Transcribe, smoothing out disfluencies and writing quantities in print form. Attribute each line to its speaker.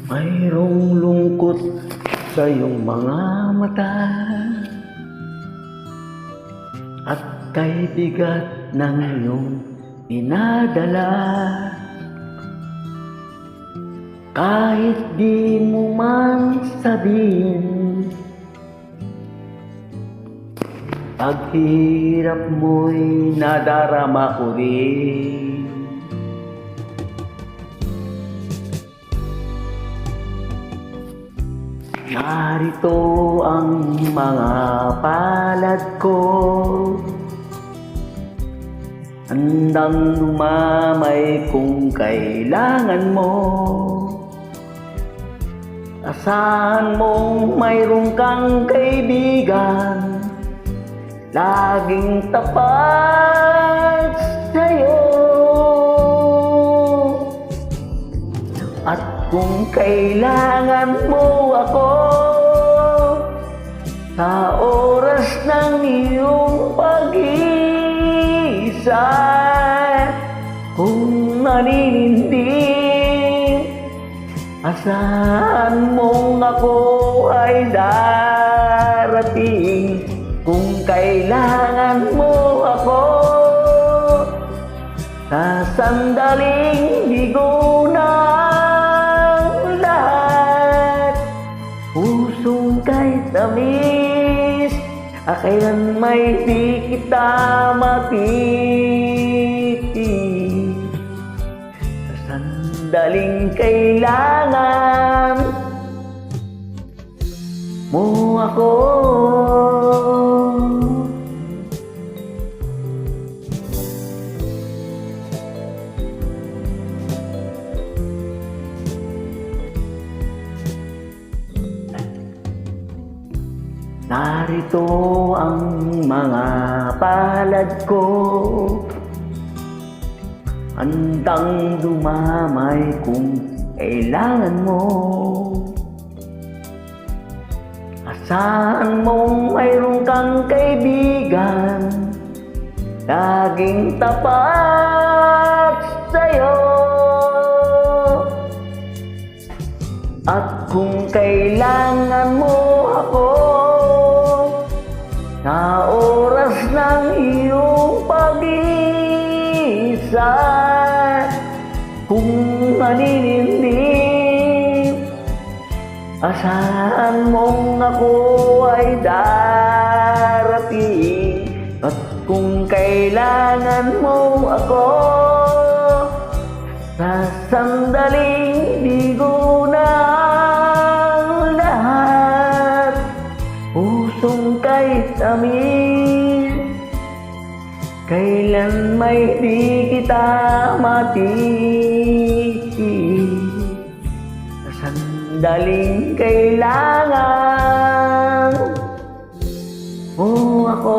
Speaker 1: Mayroong lungkot sa iyong mga mata at kay bigat ng iyong dinadala. Kahit di mo man sabihin, paghirap mo'y nadarama ko rin. Narito ang mga palad ko, handang lumamay kung kailangan mo. Asahan mong mayroong kang kaibigan, laging tapat sa'yo. At kung kailangan mo ako sa oras ng iyong pag-iisa, kung nanininding, asahan mong ako ay darating. Kung kailangan mo ako sa sandaling bigo ng lahat, pusong kay tamis, kailan may di kita matitig. Sa sandaling kailangan mo ako. Narito ang mga palad ko, handang dumamay kung kailangan mo. Asahan mong mayroong kang kaibigan, laging tapat sa'yo. At kung kailangan mo ako sa oras ng iyong pag-iisa, kung nanininding, asahan mong ako ay darating. At kung kailangan mo ako sa sandaling bigo ng lahat, pusong kay tamis, kailan may di kita matitig. Sa sandaling kailangan mo ako.